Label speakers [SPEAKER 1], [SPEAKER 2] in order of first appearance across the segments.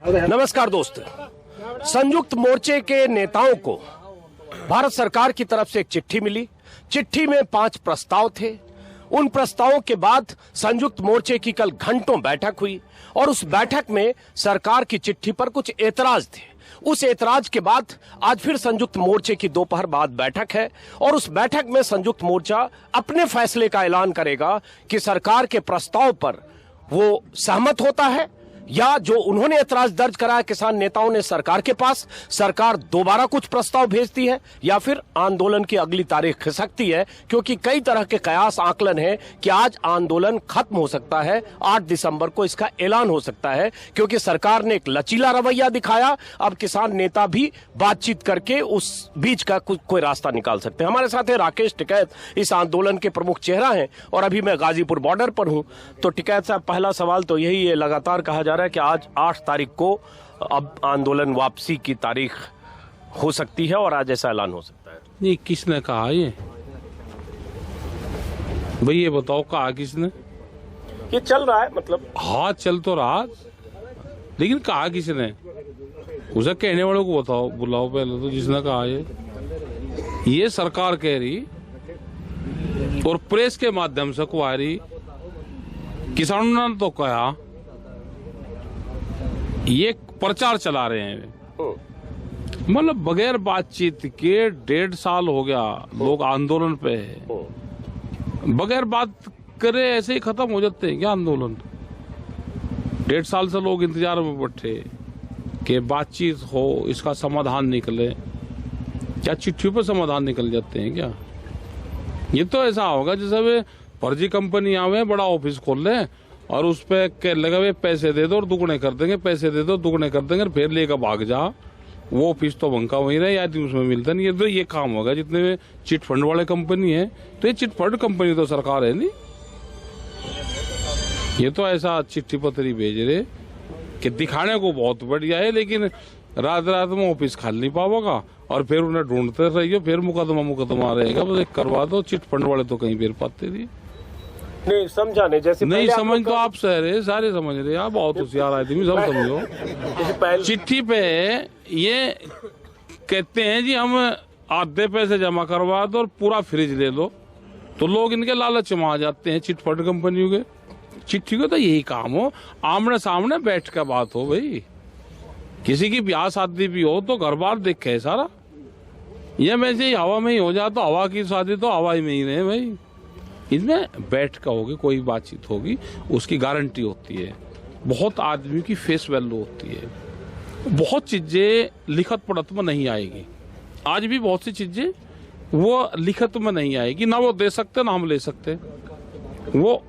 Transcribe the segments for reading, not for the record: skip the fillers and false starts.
[SPEAKER 1] नमस्कार दोस्त। संयुक्त मोर्चे के नेताओं को भारत सरकार की तरफ से एक चिट्ठी मिली। चिट्ठी में 5 प्रस्ताव थे। उन प्रस्तावों के बाद संयुक्त मोर्चे की कल घंटों बैठक हुई और उस बैठक में सरकार की चिट्ठी पर कुछ एतराज थे। उस एतराज के बाद आज फिर संयुक्त मोर्चे की दोपहर बाद बैठक है और उस बैठक में संयुक्त मोर्चा अपने फैसले का ऐलान करेगा कि सरकार के प्रस्ताव पर वो सहमत होता है या जो उन्होंने एतराज दर्ज कराया किसान नेताओं ने सरकार के पास, सरकार दोबारा कुछ प्रस्ताव भेजती है या फिर आंदोलन की अगली तारीख खिसकती है। क्योंकि कई तरह के कयास आकलन है कि आज आंदोलन खत्म हो सकता है, 8 दिसंबर को इसका ऐलान हो सकता है, क्योंकि सरकार ने एक लचीला रवैया दिखाया। अब किसान नेता भी बातचीत करके उस बीच का कोई रास्ता निकाल सकते हैं। हमारे साथ है राकेश टिकैत, इस आंदोलन के प्रमुख चेहरा है और अभी मैं गाजीपुर बॉर्डर पर हूं। तो टिकैत साहब, पहला सवाल तो यही है, लगातार कहा जा रहा है कि आज 8 तारीख को अब आंदोलन वापसी की तारीख हो सकती है और आज ऐसा ऐलान हो सकता है।
[SPEAKER 2] नहीं, किसने कहा ये भाई, ये बताओ कहा किसने?
[SPEAKER 1] ये चल रहा है, मतलब
[SPEAKER 2] हाँ चल तो रहा, लेकिन कहा किसने? उसे कहने वालों को बताओ, बुलाओ पहले तो जिसने कहा ये सरकार कह रही और प्रेस के माध्यम से कह रही। किसानों ने तो कहा, ये प्रचार चला रहे हैं, मतलब बगैर बातचीत के 1.5 साल हो गया लोग आंदोलन पे है। बगैर बात करे ऐसे ही खत्म हो जाते हैं क्या आंदोलन? 1.5 साल से लोग इंतजार में बैठे कि बातचीत हो, इसका समाधान निकले। क्या चिट्ठी पर समाधान निकल जाते हैं क्या? ये तो ऐसा होगा जैसे वे फर्जी कंपनी आवे, बड़ा ऑफिस खोल ले और उस पे कह लगा वे पैसे दे दो और दुगने कर देंगे, पैसे दे दो दुगने कर देंगे, फिर लेकर भाग जा। वो ऑफिस तो बंका वहीं रहे, या उसमें मिलता नहीं। ये तो ये काम होगा जितने में चिट फंड वाले कंपनी है। तो ये चिट फंड कंपनी तो सरकार है नहीं। ये तो ऐसा चिट्ठी पत्री भेज रहे कि दिखाने को बहुत बढ़िया है, लेकिन रात रात में ऑफिस खाल नहीं पाओगा और फिर उन्हें ढूंढते रहिए, फिर मुकदमा रहेगा। बस करवा दो। चिट फंड वाले तो कहीं फिर पाते नहीं।
[SPEAKER 1] नहीं समझा नहीं, जैसे
[SPEAKER 2] नहीं समझ तो आप रहे, सारे समझ रहे, आप बहुत होशियार आदमी, सब समझो। चिट्ठी पे ये कहते हैं जी हम आधे पैसे जमा करवा दो और पूरा फ्रिज ले लो, तो लोग इनके लालच में आ जाते हैं चिटफंड कंपनियों के। चिट्ठी को तो यही काम हो, आमने सामने बैठ कर बात हो भाई। किसी की ब्याह शादी भी हो तो घर बार देखे सारा। ये वैसे ही हवा में ही हो जाए तो हवा की शादी तो हवा में ही रहे भाई। इसमें बैठ कर होगी, कोई बातचीत होगी, उसकी गारंटी होती है। बहुत आदमी की फेस वैल्यू होती है। बहुत चीजें लिखत पढ़त में नहीं आएगी। आज भी बहुत सी चीजें वो लिखत में नहीं आएगी, ना वो दे सकते ना हम ले सकते। वो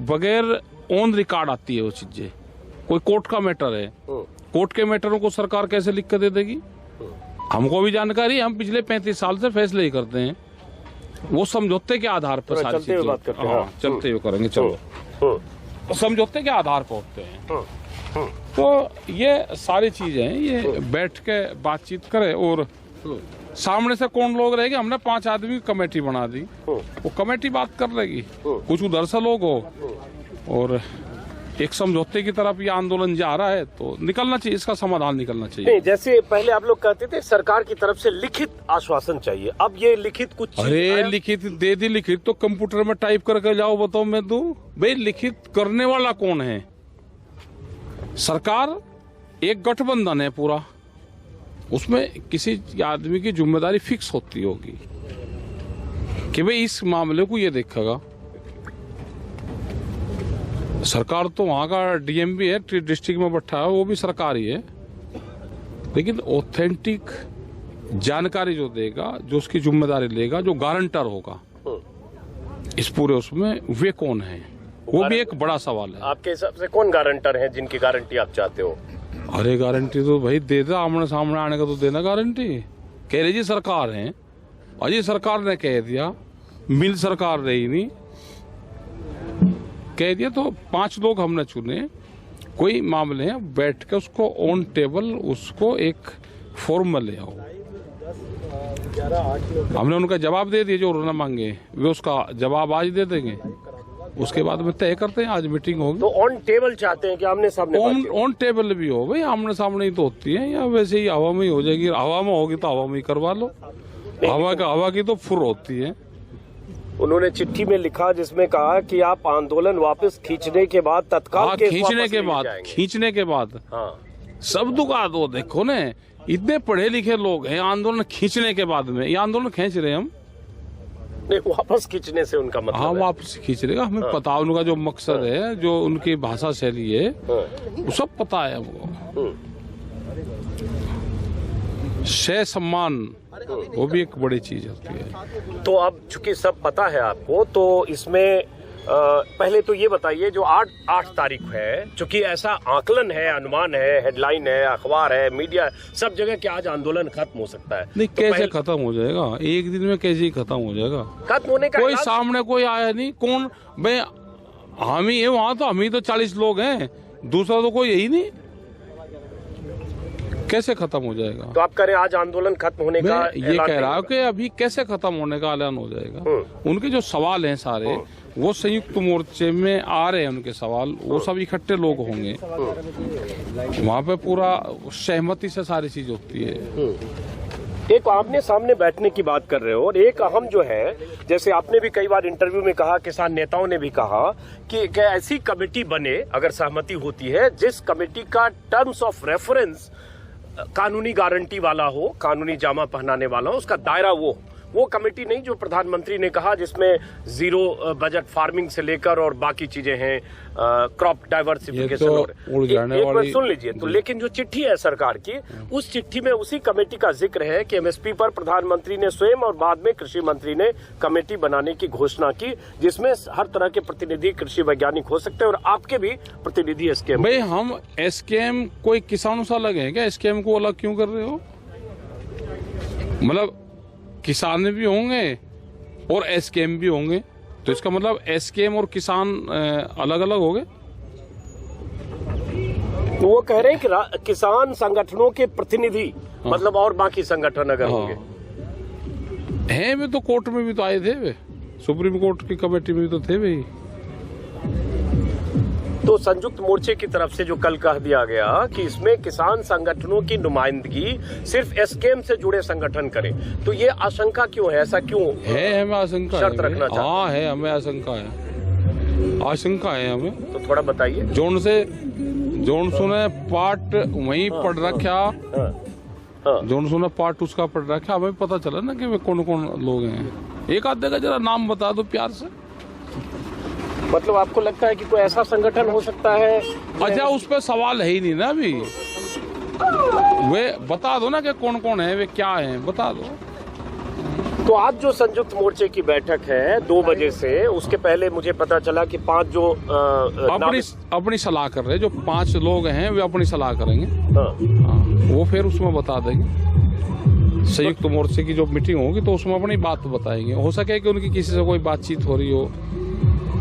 [SPEAKER 2] बगैर ऑन रिकॉर्ड आती है वो चीजें। कोई कोर्ट का मैटर है, कोर्ट के मैटरों को सरकार कैसे लिख कर दे देगी? हमको भी जानकारी, हम पिछले 35 साल से फैसले ही करते हैं। वो समझौते के आधार पर सारी चीजें चलते हुए करेंगे। चलो समझौते के आधार पर होते हैं। तो ये सारी चीजें ये बैठ के बातचीत करे और सामने से कौन लोग रहेंगे। हमने 5 आदमी की कमेटी बना दी, वो कमेटी बात कर लेगी। कुछ उधर से लोग हो और एक समझौते की तरफ ये आंदोलन जा रहा है तो निकलना चाहिए, इसका समाधान निकलना चाहिए।
[SPEAKER 1] नहीं, जैसे पहले आप लोग कहते थे सरकार की तरफ से लिखित आश्वासन चाहिए, अब ये लिखित कुछ?
[SPEAKER 2] अरे लिखित दे दी, लिखित तो कंप्यूटर में टाइप करके जाओ, बताओ मैं दूं भाई? लिखित करने वाला कौन है? सरकार एक गठबंधन है पूरा, उसमें किसी आदमी की जिम्मेदारी फिक्स होती होगी कि भाई इस मामले को ये देखेगा। सरकार तो वहां का डीएम भी है, डिस्ट्रिक्ट में बैठा है, वो भी सरकार ही है, लेकिन ऑथेंटिक जानकारी जो देगा, जो उसकी जिम्मेदारी लेगा, जो गारंटर होगा इस पूरे उसमें, वे कौन है? वो भी एक बड़ा सवाल है।
[SPEAKER 1] आपके हिसाब से कौन गारंटर है जिनकी गारंटी आप चाहते हो?
[SPEAKER 2] अरे गारंटी तो भाई दे दो, आमने सामने आने का तो देना गारंटी। कह रही जी सरकार है, अजी सरकार ने कह दिया, मिल सरकार रही नहीं, कह दिया तो 5 लोग हमने चुने। कोई मामले हैं, बैठ के उसको ऑन टेबल उसको एक फॉर्म में ले आओ। हमने उनका जवाब दे दिया, जो उन्होंने मांगे वे उसका जवाब आज दे देंगे। उसके बाद में तय करते हैं। आज मीटिंग होगी
[SPEAKER 1] तो ऑन टेबल चाहते हैं कि आमने सामने बातचीत?
[SPEAKER 2] ऑन टेबल भी हो भाई, आमने सामने ही तो होती है, या वैसे ही हवा में ही हो जाएगी। हवा में होगी तो हवा में ही करवा लो, हवा की तो फुर होती है।
[SPEAKER 1] उन्होंने चिट्ठी में लिखा जिसमें कहा कि आप आंदोलन वापस खींचने के बाद तत्काल केस वापस
[SPEAKER 2] खींचने के बाद
[SPEAKER 1] हाँ
[SPEAKER 2] सब दुखा दो। देखो ना, इतने पढ़े लिखे लोग हैं, आंदोलन खींचने के बाद में, ये आंदोलन खींच रहे हैं हम
[SPEAKER 1] नहीं, वापस खींचने से उनका मतलब
[SPEAKER 2] हाँ
[SPEAKER 1] है।
[SPEAKER 2] वापस खींच रहेगा, हमें पता उनका जो मकसद है, जो उनकी भाषा शैली है, वो सब पता है हमको। शय सम्मान वो भी एक बड़ी चीज होती है।
[SPEAKER 1] तो अब चूंकि सब पता है आपको, तो इसमें पहले तो ये बताइए, जो 8 तारीख है, चूंकि ऐसा आकलन है, अनुमान है, हेडलाइन है, अखबार है, मीडिया, सब जगह कि आज आंदोलन खत्म हो सकता है।
[SPEAKER 2] नहीं, कैसे खत्म हो जाएगा? एक दिन में कैसे ही खत्म हो जाएगा?
[SPEAKER 1] खत्म होने का
[SPEAKER 2] कोई सामने कोई आया नहीं। कौन भाई? हम ही है वहां, तो हम ही तो 40 लोग हैं, दूसरा तो कोई यही नहीं। कैसे खत्म हो जाएगा?
[SPEAKER 1] तो आप कह रहे हैं आज आंदोलन खत्म होने का
[SPEAKER 2] ये कह रहा हूँ कि अभी कैसे खत्म होने का ऐलान हो जाएगा? उनके जो सवाल हैं सारे, वो संयुक्त मोर्चे में आ रहे हैं, उनके सवाल, वो सब इकट्ठे लोग होंगे वहाँ पे, पूरा सहमति से सारी चीज होती है।
[SPEAKER 1] एक आमने सामने बैठने की बात कर रहे हो, और एक अहम जो है, जैसे आपने भी कई बार इंटरव्यू में कहा, किसान नेताओं ने भी कहा कि ऐसी कमेटी बने, अगर सहमति होती है, जिस कमेटी का टर्म्स ऑफ रेफरेंस कानूनी गारंटी वाला हो, कानूनी जामा पहनाने वाला हो, उसका दायरा वो कमेटी नहीं जो प्रधानमंत्री ने कहा, जिसमें 0 बजट फार्मिंग से लेकर और बाकी चीजें हैं, क्रॉप डाइवर्सिफिकेशन। एक बार सुन लीजिए तो, लेकिन जो चिट्ठी है सरकार की, उस चिट्ठी में उसी कमेटी का जिक्र है कि एमएसपी पर प्रधानमंत्री ने स्वयं और बाद में कृषि मंत्री ने कमेटी बनाने की घोषणा की, जिसमें हर तरह के प्रतिनिधि कृषि वैज्ञानिक हो सकते हैं, और आपके भी प्रतिनिधि एसकेएम।
[SPEAKER 2] भाई हम एसकेएम कोई किसानों से अलग है क्या? एसकेएम को अलग क्यों कर रहे हो? मतलब किसान भी होंगे और एसकेएम भी होंगे, तो इसका मतलब एसकेएम और किसान अलग अलग हो गए?
[SPEAKER 1] तो वो कह रहे हैं कि किसान संगठनों के प्रतिनिधि, मतलब और बाकी संगठन अगर होंगे
[SPEAKER 2] हैं, वे तो कोर्ट में भी तो आए थे, वे सुप्रीम कोर्ट की कमेटी में भी तो थे भाई।
[SPEAKER 1] तो संयुक्त मोर्चे की तरफ से जो कल कह दिया गया कि इसमें किसान संगठनों की नुमाइंदगी सिर्फ एसकेएम से जुड़े संगठन करें, तो ये आशंका क्यों है? ऐसा क्यों
[SPEAKER 2] है? हमें आशंका
[SPEAKER 1] शर्त रखना चाहते?
[SPEAKER 2] हाँ है, हमें आशंका है हमें।
[SPEAKER 1] तो थोड़ा बताइए।
[SPEAKER 2] जोन सुने पार्ट वहीं पढ़ रखा, जोन सुने पार्ट उसका पढ़ रखा, हमें पता चला ना कि वे कौन कौन लोग हैं। एक आधे का जरा नाम बता दो प्यार से।
[SPEAKER 1] मतलब आपको लगता है कि कोई ऐसा संगठन हो सकता है?
[SPEAKER 2] अच्छा, उस पर सवाल है ही नहीं ना अभी। वे बता दो ना कि कौन कौन है, वे क्या है, बता दो।
[SPEAKER 1] तो आज जो संयुक्त मोर्चे की बैठक है 2 बजे से, उसके पहले मुझे पता चला कि 5 जो
[SPEAKER 2] अपनी सलाह कर रहे हैं, जो 5 लोग हैं वे अपनी सलाह करेंगे। वो फिर उसमें बता देंगे। संयुक्त मोर्चे की जो मीटिंग होगी तो उसमें अपनी बात बताएंगे। हो सके कि उनकी किसी से कोई बातचीत हो रही हो,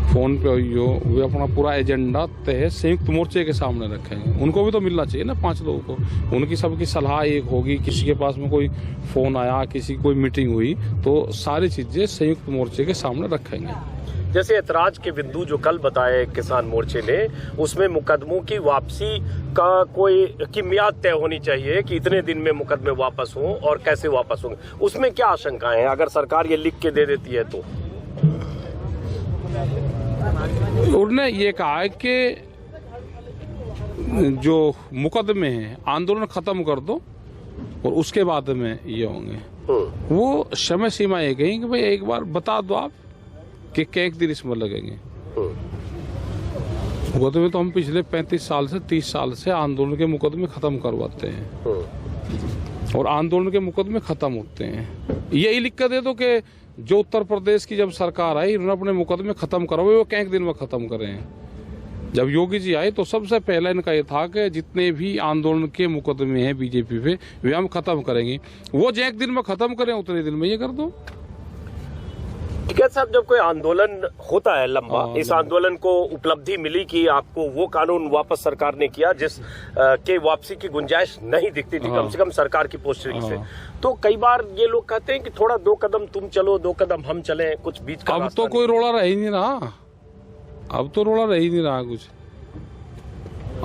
[SPEAKER 2] फोन पे हुई हो, वे अपना पूरा एजेंडा तय संयुक्त मोर्चे के सामने रखेंगे। उनको भी तो मिलना चाहिए ना 5 लोगों को। उनकी सबकी सलाह एक होगी, किसी के पास में कोई फोन आया, किसी की कोई मीटिंग हुई, तो सारी चीजें संयुक्त मोर्चे के सामने रखेंगे।
[SPEAKER 1] जैसे ऐतराज के बिंदु जो कल बताए किसान मोर्चे ने, उसमें मुकदमों की वापसी का कोई की मियाद तय होनी चाहिए कि इतने दिन में मुकदमे वापस हों, और कैसे वापस होंगे, उसमें क्या आशंकाएं हैं अगर सरकार ये लिख के दे देती है तो?
[SPEAKER 2] उन्होंने ये कहा है कि जो मुकदमे हैं आंदोलन खत्म कर दो और उसके बाद में ये होंगे। वो समय सीमा ये कहीं कि भाई एक बार बता दो आप कि क्या दिन इसमें लगेंगे। मुकदमे तो हम पिछले 35 साल से 30 साल से आंदोलन के मुकदमे खत्म करवाते हैं, और आंदोलन के मुकदमे खत्म होते हैं। यही लिख कर दे दो कि जो उत्तर प्रदेश की जब सरकार आई, उन्होंने अपने मुकदमे खत्म करवाए, वो कैंक दिन में खत्म करे हैं। जब योगी जी आए तो सबसे पहले इनका ये था कि जितने भी आंदोलन के मुकदमे हैं बीजेपी पे, वे हम खत्म करेंगे। वो जो एक दिन में खत्म करें, उतने दिन में ये कर दो।
[SPEAKER 1] टिकैत साहब, जब कोई आंदोलन होता है लंबा, इस आंदोलन को उपलब्धि मिली कि आपको वो कानून वापस सरकार ने किया जिस के वापसी की गुंजाइश नहीं दिखती थी, कम से कम सरकार की पोस्टरिंग से, तो कई बार ये लोग कहते हैं कि थोड़ा 2 कदम तुम चलो, 2 कदम हम चलें, कुछ बीच का
[SPEAKER 2] अब तो कोई रोड़ा रह ही नहीं रहा। अब तो रोड़ा रह ही नहीं रहा कुछ।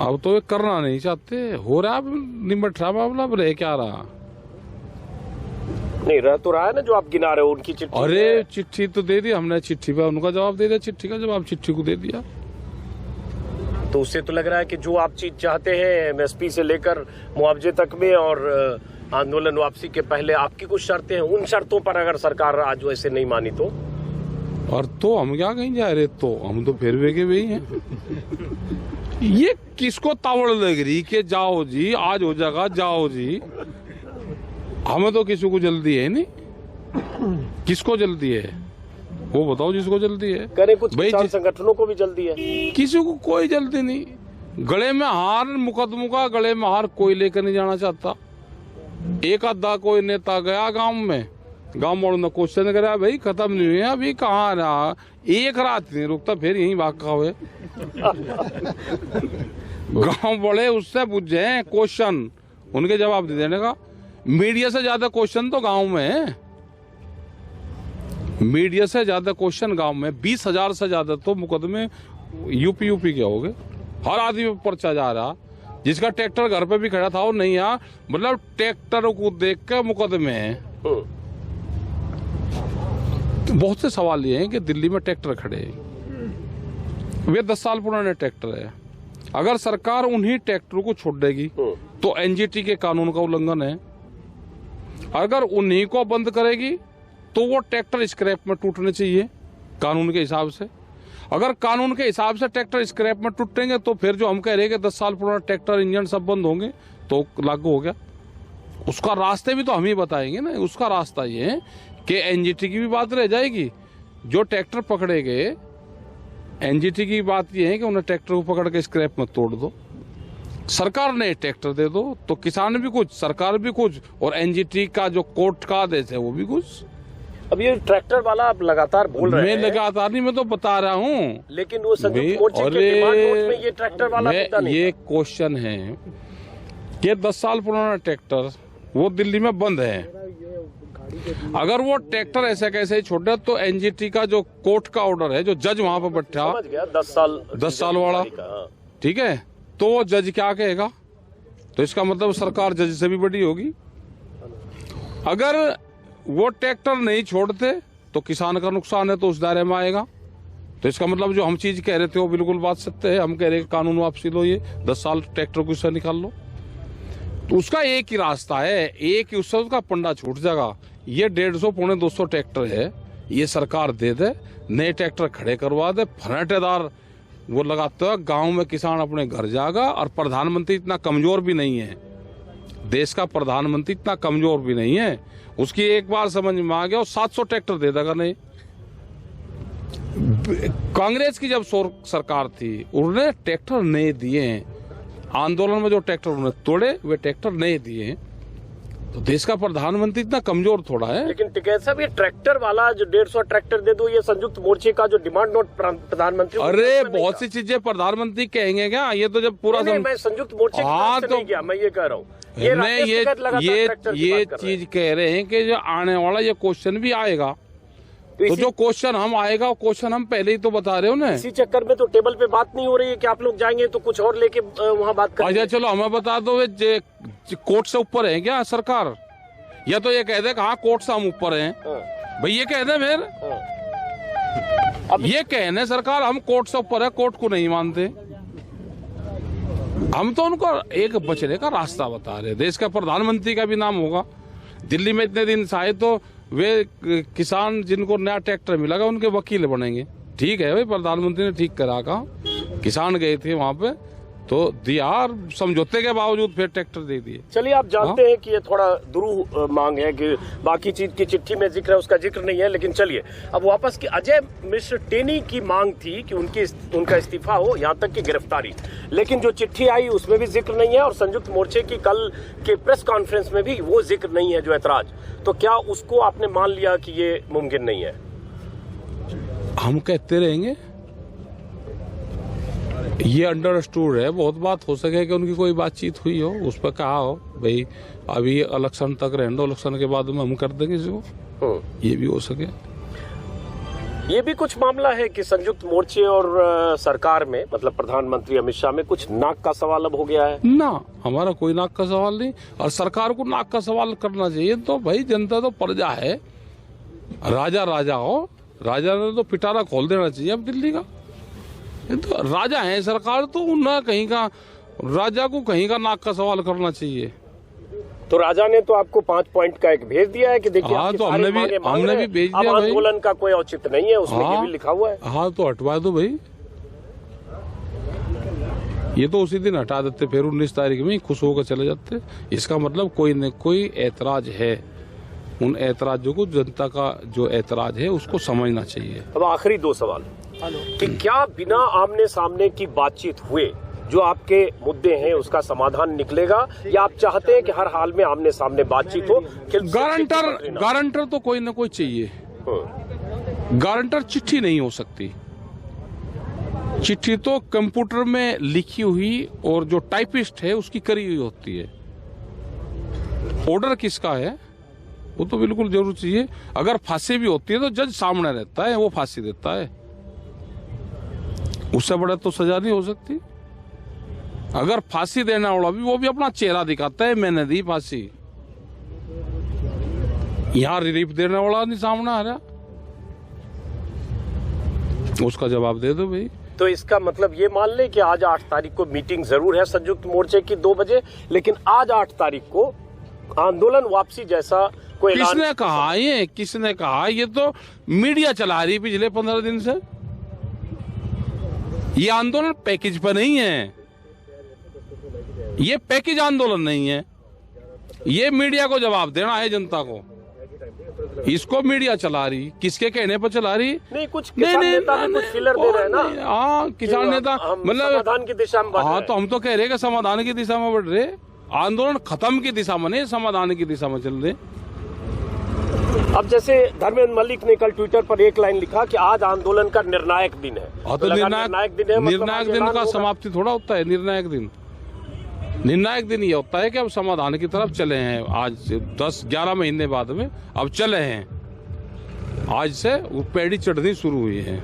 [SPEAKER 2] अब तो वे करना नहीं चाहते, हो रहा अब निमट रहा मामला, अब रह क्या रहा।
[SPEAKER 1] नहीं रह तो रहा है ना जो आप गिना रहे हो उनकी चिट्ठी।
[SPEAKER 2] अरे चिट्ठी तो दे दी हमने, चिट्ठी पे उनका जवाब दे दिया, चिट्ठी का जवाब चिट्ठी को दे दिया।
[SPEAKER 1] तो उससे तो लग रहा है कि जो आप चीज चाहते हैं एमएसपी से लेकर मुआवजे तक में और आंदोलन वापसी के पहले आपकी कुछ शर्तें हैं, उन शर्तों पर अगर सरकार आज वैसे नहीं मानी तो?
[SPEAKER 2] और तो हम क्या कहीं जा रहे, तो हम तो फिर वे के वही हैं। ये किसको तावड़ लग रही कि जाओ जी आज हो जाएगा, जाओ जी। हमें तो किसी को जल्दी है नहीं, किसको जल्दी है वो बताओ जिसको जल्दी है।
[SPEAKER 1] करे कुछ किसान संगठनों को भी जल्दी है,
[SPEAKER 2] किसी को कोई जल्दी नहीं। गले में हार, मुकदमों का गले में हार कोई लेकर नहीं जाना चाहता। एक आधा कोई नेता गया गांव में, गांव वालों ने क्वेश्चन कराया, भाई खत्म नहीं हुए अभी, कहाँ रहा, एक रात नहीं रुकता, फिर यही भागा हुए। गांव बड़े उससे पूछे क्वेश्चन, उनके जवाब दे देने का। मीडिया से ज्यादा क्वेश्चन तो गांव में है, मीडिया से ज्यादा क्वेश्चन गांव में। 20,000 से ज्यादा तो मुकदमे यूपी के हो गए। हर आदमी पर पर्चा जा रहा, जिसका ट्रैक्टर घर पे भी खड़ा था वो नहीं आ, मतलब ट्रैक्टर को देख के मुकदमे हैं। तो बहुत से सवाल ये हैं कि दिल्ली में ट्रैक्टर खड़े हैं, वे 10 साल पुराने ट्रैक्टर है। अगर सरकार उन्हीं ट्रैक्टरों को छोड़ देगी तो एनजीटी के कानून का उल्लंघन है। अगर उन्हीं को बंद करेगी तो वो ट्रैक्टर स्क्रैप में टूटने चाहिए कानून के हिसाब से। अगर कानून के हिसाब से ट्रैक्टर स्क्रैप में टूटेंगे तो फिर जो हम कह रहे हैं कि 10 साल पुराना ट्रैक्टर इंजन सब बंद होंगे तो लागू हो गया। उसका रास्ते भी तो हम ही बताएंगे ना। उसका रास्ता ये है कि एनजीटी की भी बात रह जाएगी, जो ट्रैक्टर पकड़े गए एनजीटी की बात ये है कि उन्हें ट्रैक्टर को पकड़ के स्क्रैप में तोड़ दो, सरकार ने ट्रैक्टर दे दो, तो किसान भी कुछ, सरकार भी कुछ, और एनजीटी का जो कोर्ट का आदेश है वो भी कुछ।
[SPEAKER 1] अब ये ट्रैक्टर वाला आप लगातार बोल रहे हैं।
[SPEAKER 2] मैं लगातार नहीं, मैं तो बता रहा हूँ।
[SPEAKER 1] लेकिन वो संयुक्त मोर्चे के डिमांड नोट में ये ट्रैक्टर वाला मुद्दा नहीं
[SPEAKER 2] ये क्वेश्चन है कि 10 साल पुराना ट्रैक्टर वो दिल्ली में बंद है। अगर वो ट्रैक्टर ऐसे कैसे ही छोड़ दे तो एनजीटी का जो कोर्ट का ऑर्डर है, जो जज वहां पर बैठा 10 साल वाला, ठीक है, तो वो जज क्या कहेगा, तो इसका मतलब सरकार जज से भी बड़ी होगी। अगर वो ट्रैक्टर नहीं छोड़ते तो किसान का नुकसान है, तो उस दायरे में आएगा। तो इसका मतलब जो हम चीज कह रहे थे वो बिल्कुल बात सत्य है। हम कह रहे हैं कानून वापसी लो, ये 10 साल ट्रैक्टर को इससे निकाल लो, तो उसका एक ही रास्ता है, एक ही उससे उसका पंडा छूट जाएगा। ये 150 पौने 200 ट्रैक्टर है, ये सरकार दे दे, नए ट्रैक्टर खड़े करवा दे, फर्नेटेदार वो लगाते हुए गाँव में किसान अपने घर जाएगा। और प्रधानमंत्री इतना कमजोर भी नहीं है, देश का प्रधानमंत्री इतना कमजोर भी नहीं है, उसकी एक बार समझ में आ गया और 700 ट्रैक्टर दे देगा। नहीं, कांग्रेस की जब सरकार थी उन्होंने ट्रैक्टर नहीं दिए, आंदोलन में जो ट्रैक्टर उन्होंने तोड़े वे ट्रैक्टर नहीं दिए। तो देश का प्रधानमंत्री इतना कमजोर थोड़ा है।
[SPEAKER 1] लेकिन टिकैत साहब, ये ट्रैक्टर वाला जो 150 ट्रैक्टर दे दो, ये संयुक्त मोर्चे का जो डिमांड नोट प्रधानमंत्री,
[SPEAKER 2] अरे बहुत सी चीजें प्रधानमंत्री कहेंगे क्या, ये तो जब पूरा
[SPEAKER 1] मैं संयुक्त मोर्चे तो नहीं किया, मैं ये कह रहा हूँ,
[SPEAKER 2] ये चीज कह रहे हैं कि जो आने वाला ये क्वेश्चन भी आएगा, तो जो क्वेश्चन हम आएगा वो क्वेश्चन हम पहले ही तो बता रहे हो ना।
[SPEAKER 1] इसी चक्कर में तो टेबल पे बात नहीं हो रही है कि आप लोग जाएंगे तो कुछ और लेके वहाँ बात करेंगे।
[SPEAKER 2] अच्छा चलो हमें बता दो, कोर्ट से ऊपर है क्या सरकार, या तो ये कह दे हाँ कोर्ट से हम ऊपर हैं, भाई ये कह दे फिर। अब ये कहने सरकार हम कोर्ट से ऊपर है, कोर्ट को नहीं मानते। हम तो उनको एक बचने का रास्ता बता रहे। देश का प्रधानमंत्री का भी नाम होगा, दिल्ली में इतने दिन से आए तो वे किसान जिनको नया ट्रैक्टर मिलेगा उनके वकील बनेंगे। ठीक है भाई, प्रधानमंत्री ने ठीक करा, कहा किसान गए थे वहां पे तो दिया, और समझौते के बावजूद फिर ट्रैक्टर दे दिए।
[SPEAKER 1] चलिए, आप जानते हैं कि ये थोड़ा दुरूह मांग है कि बाकी चीज की चिट्ठी में जिक्र है, उसका जिक्र नहीं है। लेकिन चलिए अब वापस की अजय मिश्र टेनी की मांग थी कि उनका इस्तीफा हो, यहाँ तक कि गिरफ्तारी। लेकिन जो चिट्ठी आई उसमें भी जिक्र नहीं है, और संयुक्त मोर्चे की कल के प्रेस कॉन्फ्रेंस में भी वो जिक्र नहीं है जो ऐतराज। तो क्या उसको आपने मान लिया कि ये मुमकिन नहीं है?
[SPEAKER 2] हम कहते रहेंगे, ये अंडरस्टूड है, बहुत बात हो सके कि उनकी कोई बातचीत हुई हो, उस पर कहा हो भाई अभी इलेक्शन तक रहने दो, इलेक्शन के बाद में हम कर देंगे इसको, ये भी हो सके।
[SPEAKER 1] ये भी कुछ मामला है कि संयुक्त मोर्चे और सरकार में, मतलब प्रधानमंत्री अमित शाह में कुछ नाक का सवाल अब हो गया है।
[SPEAKER 2] ना, हमारा कोई नाक का सवाल नहीं, और सरकार को नाक का सवाल करना चाहिए। तो भाई जनता तो प्रजा है, राजा राजा हो, राजा ने तो पिटारा खोल देना चाहिए अब दिल्ली का। ये तो राजा है सरकार, तो उन्हें कहीं का राजा को कहीं का नाक का सवाल करना चाहिए।
[SPEAKER 1] तो राजा ने तो आपको 5 पॉइंट का एक भेज दिया है कि देखिए
[SPEAKER 2] हाँ, तो हमने भी भेज दिया।
[SPEAKER 1] अब आंदोलन का कोई औचित्य नहीं है, उसमें ये भी लिखा हुआ है।
[SPEAKER 2] हाँ, तो हटवा दो भाई, ये तो उसी दिन हटा देते, फिर 19 तारीख में खुश होकर चले जाते। इसका मतलब कोई न कोई ऐतराज है, उन ऐतराजों को, जनता का जो ऐतराज है उसको समझना चाहिए।
[SPEAKER 1] अब आखिरी 2 सवाल कि क्या बिना आमने सामने की बातचीत हुए जो आपके मुद्दे हैं उसका समाधान निकलेगा, या आप चाहते हैं कि हर हाल में आमने सामने बातचीत हो?
[SPEAKER 2] गारंटर तो कोई न कोई चाहिए। गारंटर चिट्ठी नहीं हो सकती, चिट्ठी तो कंप्यूटर में लिखी हुई और जो टाइपिस्ट है उसकी करी हुई होती है। ऑर्डर किसका है वो तो बिल्कुल जरूर चाहिए। अगर फांसी भी होती है तो जज सामने रहता है, वो फांसी देता है, उससे बड़ा तो सजा नहीं हो सकती। अगर फांसी देने वाला भी, वो भी अपना चेहरा दिखाता है, मैंने दी फांसी। यहां रिलीफ देने वाला नहीं सामने आ रहा, उसका जवाब दे दो भाई।
[SPEAKER 1] तो इसका मतलब ये मान ले कि आज 8 तारीख को मीटिंग जरूर है संयुक्त मोर्चे की 2 बजे, लेकिन आज 8 तारीख को आंदोलन वापसी जैसा कोई
[SPEAKER 2] किसने कहा? ये किसने कहा? ये तो मीडिया चला रही पिछले 15 दिन से। ये आंदोलन पैकेज पर नहीं है, ये पैकेज आंदोलन नहीं है, ये मीडिया को जवाब देना है जनता को। इसको मीडिया चला रही, किसके कहने पर चला रही?
[SPEAKER 1] नहीं, कुछ किसान नेता भी कुछ फिलर दे रहे हैं ना।
[SPEAKER 2] हाँ, किसान नेता मतलब
[SPEAKER 1] समाधान की दिशा में बढ़ रहे हैं।
[SPEAKER 2] हाँ, तो हम तो कह रहे हैं कि समाधान की दिशा में बढ़ रहे, आंदोलन खत्म की दिशा में नहीं, समाधान की दिशा में चल रहे।
[SPEAKER 1] अब जैसे धर्मेंद्र मलिक ने कल ट्विटर पर एक लाइन लिखा कि आज आंदोलन का निर्णायक दिन है।
[SPEAKER 2] तो निर्णायक दिन है, निर्णायक दिन का समाप्ति थोड़ा होता है। निर्णायक दिन ये होता है कि अब समाधान की तरफ चले हैं। आज 10-11 महीने बाद में अब चले हैं, आज से वो पेड़ी चढ़नी शुरू हुई है।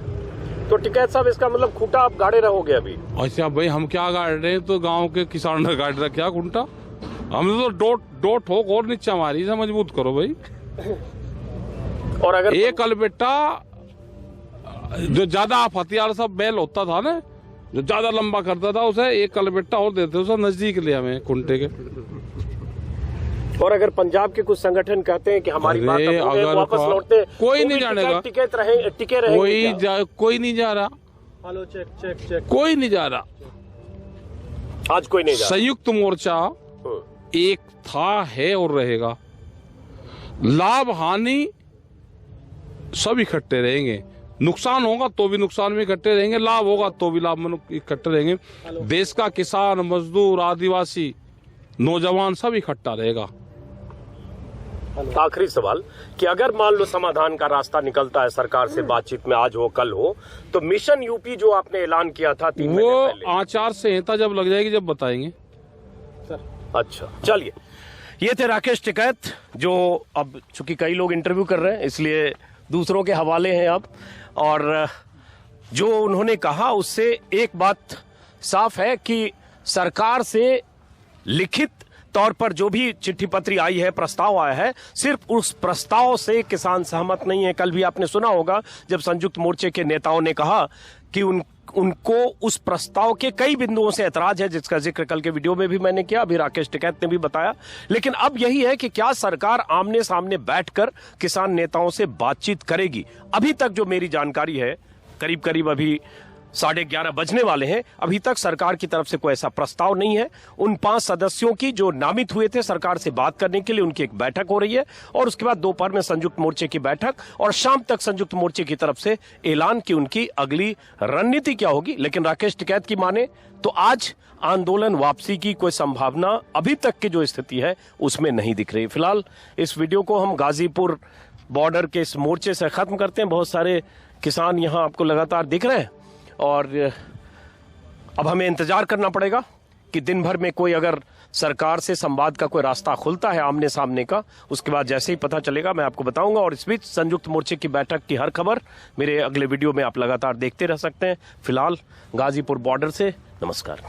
[SPEAKER 1] तो टिकैत साहब, इसका मतलब खूंटा आप गाड़े रहोगे अभी?
[SPEAKER 2] अच्छा भाई, हम क्या गाड़ रहे हैं? तो गांव के किसान ने गाड़ रहा क्या खूंटा? हमने तो दो ठोक और नीचा मारी से मजबूत करो भाई।
[SPEAKER 1] और अगर
[SPEAKER 2] एक अलबेटा जो ज्यादा हथियार सब बैल होता था ना, जो ज्यादा लंबा करता था, उसे एक अलबेटा और देते, उसे नजदीक ले हमें खुंटे के।
[SPEAKER 1] और अगर पंजाब के कुछ संगठन कहते हैं कि हमारी बात अगर वापस लौटते,
[SPEAKER 2] कोई नहीं जानेगा,
[SPEAKER 1] टिके रहेंगे,
[SPEAKER 2] कोई नहीं जा रहा।
[SPEAKER 3] हेलो, चेक
[SPEAKER 2] कोई नहीं जा रहा,
[SPEAKER 1] आज कोई नहीं जा रहा।
[SPEAKER 2] संयुक्त मोर्चा एक था, है और रहेगा। लाभ हानि सब इकट्ठे रहेंगे, नुकसान होगा तो भी नुकसान में इकट्ठे रहेंगे, लाभ होगा तो भी लाभ में इकट्ठे रहेंगे। देश का किसान, मजदूर, आदिवासी, नौजवान सब इकट्ठा रहेगा।
[SPEAKER 1] आखिरी सवाल कि अगर मान लो समाधान का रास्ता निकलता है सरकार से बातचीत में, आज हो कल हो, तो मिशन यूपी जो आपने ऐलान किया था 3 महीने पहले,
[SPEAKER 2] वो आचार संहिता जब लग जाएगी जब बताएंगे।
[SPEAKER 1] अच्छा, चलिए, ये थे राकेश टिकैत, जो अब चूंकि कई लोग इंटरव्यू कर रहे हैं इसलिए दूसरों के हवाले हैं अब, और जो उन्होंने कहा उससे एक बात साफ है कि सरकार से लिखित तौर पर जो भी चिट्ठी पत्री आई है, प्रस्ताव आया है, सिर्फ उस प्रस्ताव से किसान सहमत नहीं है। कल भी आपने सुना होगा जब संयुक्त मोर्चे के नेताओं ने कहा कि उनको उस प्रस्ताव के कई बिंदुओं से ऐतराज है, जिसका जिक्र कल के वीडियो में भी मैंने किया, अभी राकेश टिकैत ने भी बताया। लेकिन अब यही है कि क्या सरकार आमने सामने बैठकर किसान नेताओं से बातचीत करेगी? अभी तक जो मेरी जानकारी है, करीब करीब अभी 11:30 बजने वाले हैं, अभी तक सरकार की तरफ से कोई ऐसा प्रस्ताव नहीं है। उन 5 सदस्यों की जो नामित हुए थे सरकार से बात करने के लिए, उनकी एक बैठक हो रही है, और उसके बाद दोपहर में संयुक्त मोर्चे की बैठक, और शाम तक संयुक्त मोर्चे की तरफ से ऐलान की उनकी अगली रणनीति क्या होगी। लेकिन राकेश टिकैत की माने तो आज आंदोलन वापसी की कोई संभावना अभी तक की जो स्थिति है उसमें नहीं दिख रही। फिलहाल इस वीडियो को हम गाजीपुर बॉर्डर के इस मोर्चे से खत्म करते हैं। बहुत सारे किसान यहां आपको लगातार दिख रहे हैं, और अब हमें इंतजार करना पड़ेगा कि दिन भर में कोई अगर सरकार से संवाद का कोई रास्ता खुलता है आमने सामने का, उसके बाद जैसे ही पता चलेगा मैं आपको बताऊंगा। और इस बीच संयुक्त मोर्चे की बैठक की हर खबर मेरे अगले वीडियो में आप लगातार देखते रह सकते हैं। फिलहाल गाजीपुर बॉर्डर से नमस्कार।